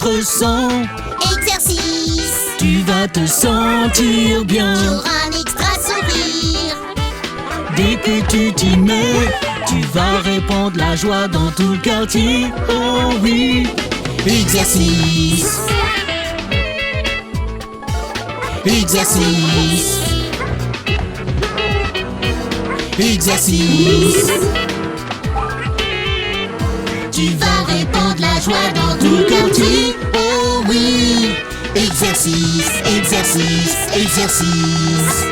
notre sang. Exercice. Tu vas te sentir bien. Tu auras un extra sourire. Dès que tu t'y mets, tu vas répandre la joie dans tout le quartier. Oh oui. Exercice. Exercice. Exercice. Tu vas répandre la joie dans tout le quartier. Oh oui. Exercice, exercice, exercice.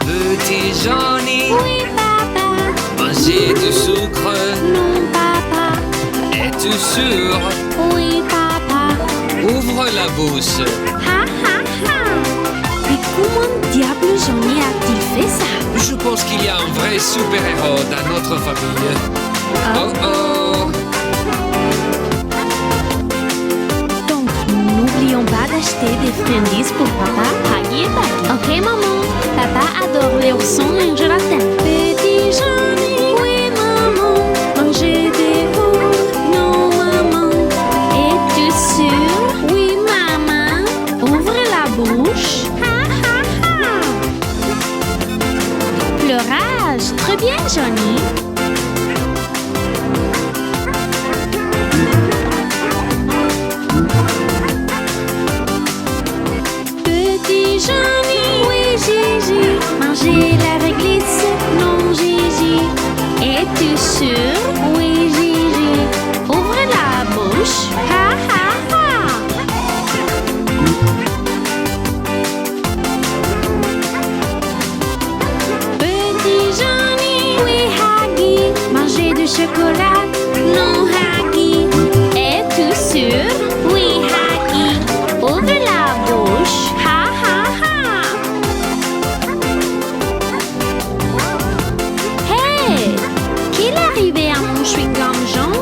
Petit Johnny, Oui, papa. manger du sucre, Non, papa. es-tu sûr? Oui, papa. Ouvre la bouche. Ha, ha, ha. Mais comment diable Johnny a-t-il fait ça? Je pense qu'il y a un vrai super-héros dans notre famille. Oh oh! Donc, n'oublions pas d'acheter des friandises pour papa, Huggy et Bucky. Ok, maman. Papa adore les oursons et un gelatin. Petit Johnny, oui, maman. Manger des roues, non, maman. Es-tu sûr? Oui, maman. Ouvre la bouche. Ha, ha, ha. Pleurage. Très bien, Johnny. Petit Johnny, oui Gigi, manger la réglisse, non Gigi. Es-tu sûr? Oui Gigi, ouvre la bouche, ha ha ha. Petit Johnny, oui Huggy, manger du chocolat, non Huggy. Es-tu sûr? Oui Huggy, ouvre la bouche, ha ha ha. Hey, qu'est arrivé à mon chewing-gum Jean?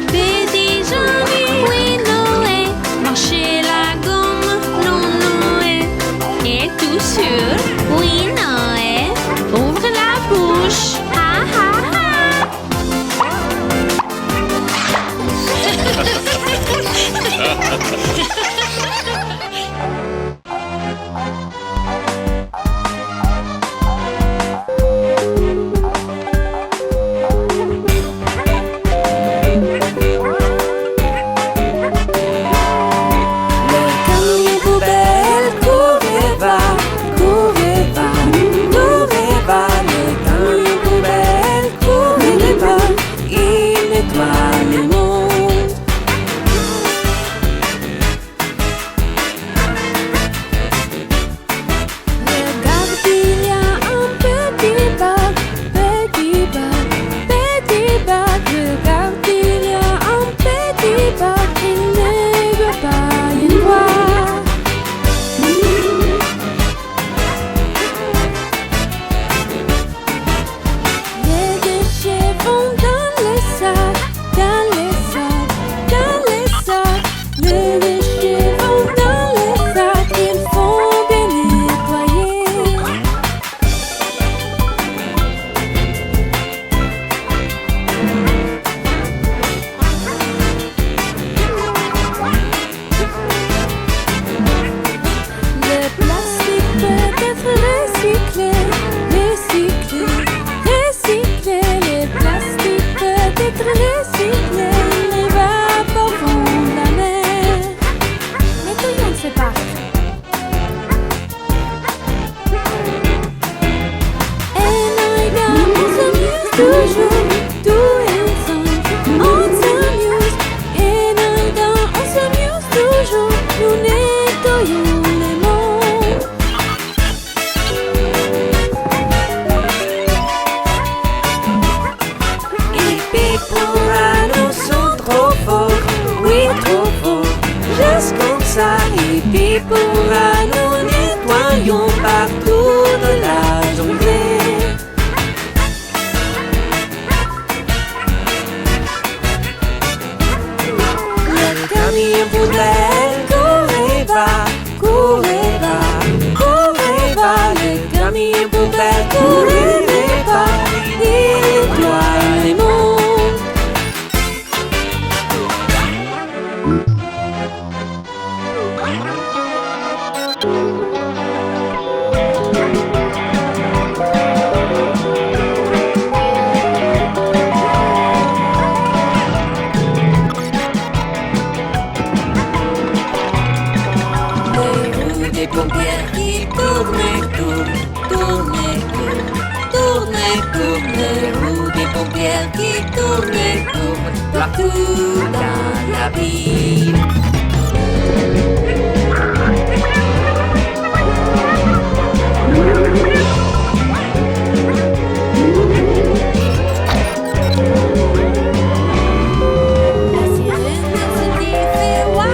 Petit Johnny, oui Noé, mâcher la gomme, non Noé. Es-tu sûr? Oui Noé, ouvre la bouche, ha ha ha. Le camion poubelle, courez va, courez va, courez va. Le camion poubelle, courez va, il nettoie le monde. Regarde, il y a un petit bac, petit bac, petit bac. Regarde, il y a un petit bac, il ne veut pas y voir. Les déchets vont dans les sacs, dans les sacs, dans les sacs. Les déchets vont dans les sacs, il faut bien nettoyer. Le plastique peut être recyclé, recyclé, recyclé. Le plastique peut être recyclé, ne va pas fondre la mer. Nettoyons ce parc. Et regarde, on s'amuse toujours, tout ensemble, on s'amuse. Et regarde, on s'amuse toujours, nous nettoyons le monde. Et pour nous sont trop forts, oui trop forts, juste comme ça. Et puis pour nous nettoyons partout de la journée. tournent, roue des paupières qui tournent partout dans la ville. La bombe qui fait was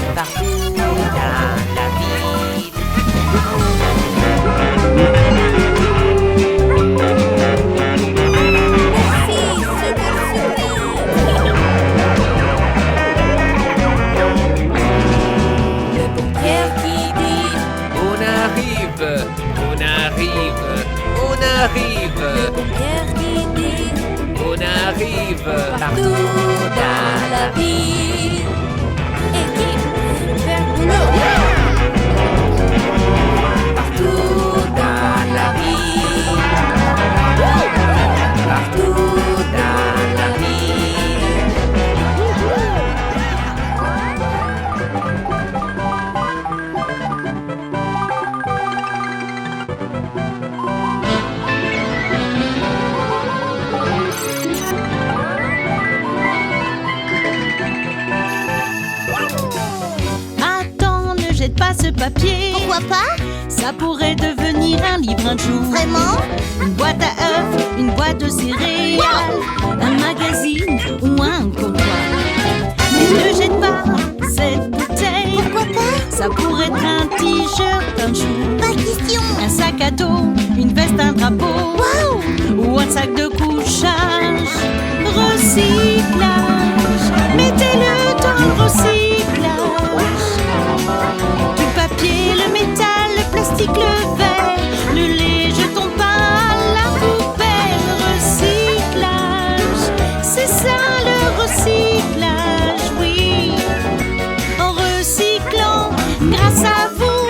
partout dans la ville. Le pompier qui dit On arrive, on arrive, on arrive. le pompier qui dit On arrive partout dans la ville. Équipe, faire boulot. Partout dans la ville. Partout dans la ville. Attends, ne jette pas ce papier. Pourquoi pas? Ça pourrait devenir un livre un jour. Vraiment? Une boîte à œufs, une boîte de céréales, un magazine ou un comptoir. Mais ne jette pas cette bouteille. Pourquoi pas? Ça pourrait être un t-shirt un jour. Pas question. Un sac à dos, une veste, un drapeau. Waouh! Ou un sac de couchage. Recyclage. Mettez-le dans le recyclage. Du papier, le métal, le plastique, le verre, le lait, jetons pas à la poubelle. Recyclage, c'est ça le recyclage, oui. En recyclant, grâce à vous,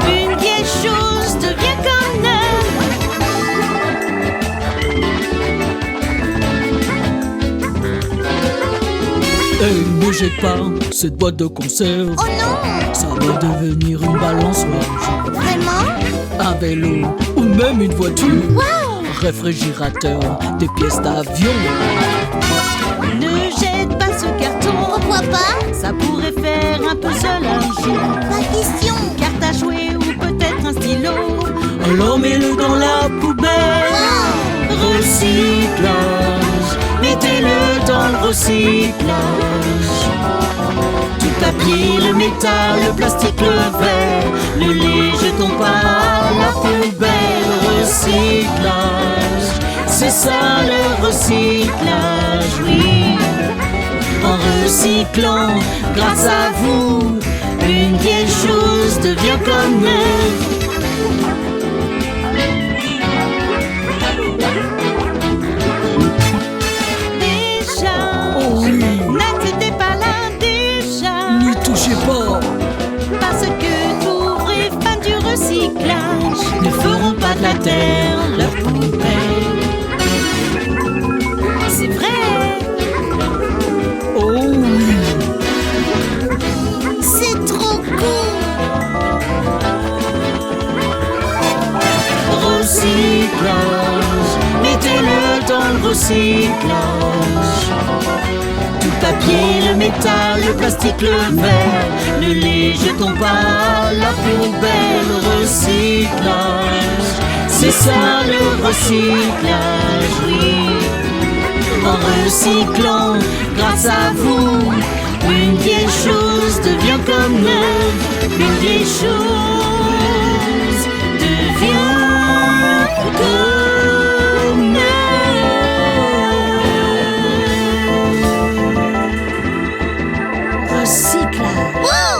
une vieille chose devient comme neuve. Ne jette pas cette boîte de conserve. Oh non! Ça va devenir une balançoire. Vraiment? Un vélo ou même une voiture. Waouh! Réfrigérateur, des pièces d'avion. Ne jette pas ce carton. Pourquoi pas? Ça pourrait faire un puzzle un jour. Pas question. Carte à jouer ou peut-être un stylo. Alors mets-le dans la poubelle. Wow! Recyclage, mettez-le dans le recyclage. Du papier, le métal, le plastique, le verre, le lait, jetons pas à la poubelle. Recyclage, c'est ça le recyclage, oui. En recyclant, grâce à vous, une vieille chose devient comme neuve. N'acceptez pas là déjà. N'y touchez pas. Parce que tous vrais fans du recyclage ne feront pas de la terre leur poubelle. C'est vrai. Oh oui. C'est trop cool! Recyclage, mettez-le dans le recyclage. Du papier, le métal, le plastique, le verre, le lait, jetons pas à la poubelle. Recyclage, c'est ça le recyclage, oui. en recyclant. Grâce à vous, une vieille chose devient comme neuve. Une vieille chose devient comme neuve. Recyclage. Wow!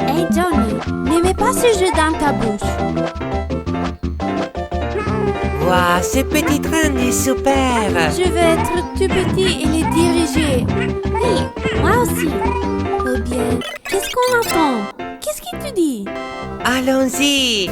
Hey Johnny, ne mets pas ce jeu dans ta bouche. Waouh, ce petit train est super. Je vais être tout petit et les diriger. Oui, moi aussi. Oh bien, qu'est-ce qu'on entend? Qu'est-ce qu'il te dit? Allons-y.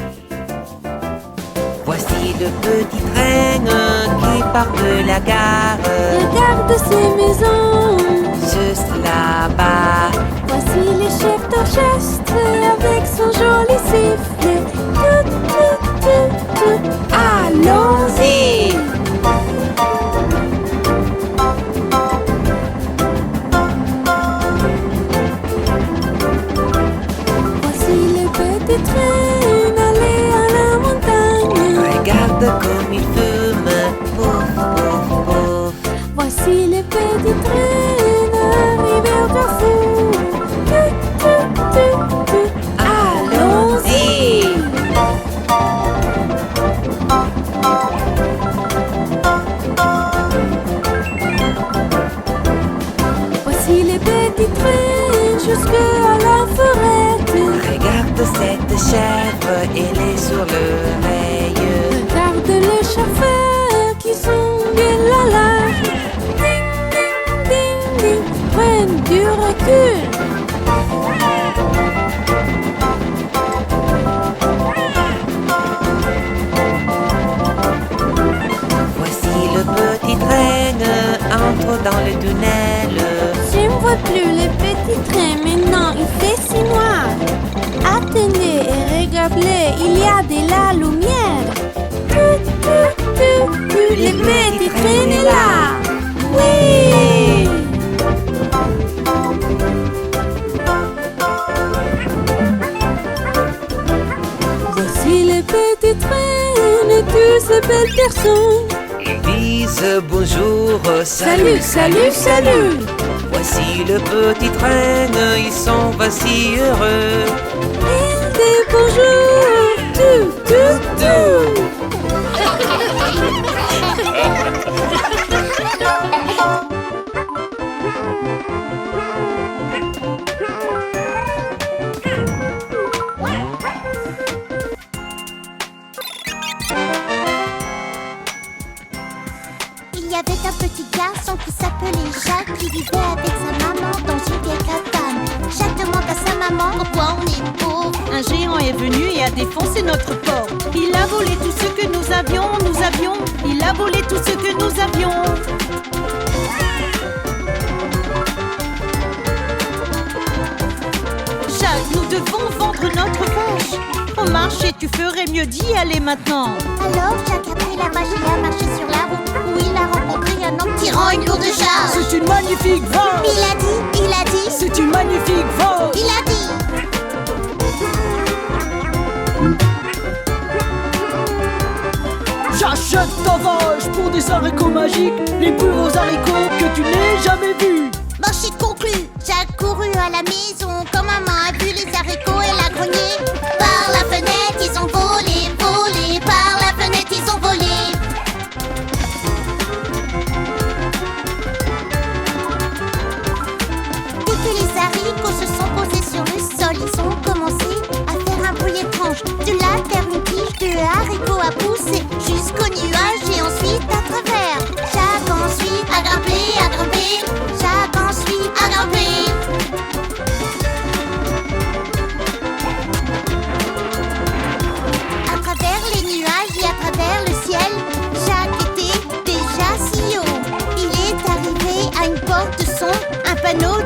Voici le petit train qui part de la gare. Regarde ces maisons. Juste là-bas. Voici les chefs d'orchestre avec son joli sifflet. Tout, tout, tout, tout. Allons-y. Voici le petit train aller à la montagne. Regarde comme il fume. Pouf, pouf, pouf. Voici le petit train arrivé au carrefour. Tout, tout, tout, tout. Allons-y. Voici les petits trains jusqu'à la forêt. Regarde cette chèvre, elle est sur l'oreille. Regarde le chauffeur qui sonne la lage. Ding, ding, ding, ding. Prenne du recul. Voici le petit train entre dans le tunnel. Je ne vois plus les petits trains, maintenant il fait si noir. Attendez et regardez, il y a de la lumière. Tout, tout, tout, tout, les petits trains est là. Oui! Voici les petits trains et tous ces belles personnes. Ils disent bonjour, Salut, salut, salut! Voici le petit train, ils sont si heureux. Ils disent bonjour, tout, tout, tout. Il y avait un petit garçon qui s'appelait Jacques, qui vivait avec sa maman dans une vieille cabane. Jacques demande à sa maman pourquoi on est pauvre. Un géant est venu et a défoncé notre port. Il a volé tout ce que nous avions. Il a volé tout ce que nous avions. Jacques, nous devons vendre notre vache. Au marché, tu ferais mieux d'y aller maintenant. Alors Jacques a pris la vache et a marché sur la route, où il a rencontré un homme tirant une lourde charge. C'est une magnifique vache. Il a dit, C'est une magnifique vache. il a dit. J'achète ta vache pour des haricots magiques, les plus beaux haricots que tu n'aies jamais vus. Marché conclu. Jacques courut à la maison. Quand maman a vu les haricots, elle a grogné. Par la fenêtre, ils ont volé, volé. Par la fenêtre, ils ont volé. Dès que les haricots se sont posés sur le sol, ils ont commencé à faire un bruit étrange. De la terre, une tige de haricots a poussé jusqu'au nuage et ensuite à travers. Jacques ensuite a grimpé, a grimpé. Jacques ensuite a grimpé. À travers les nuages et à travers le ciel, Jacques était déjà si haut. Il est arrivé à une porte son, un panneau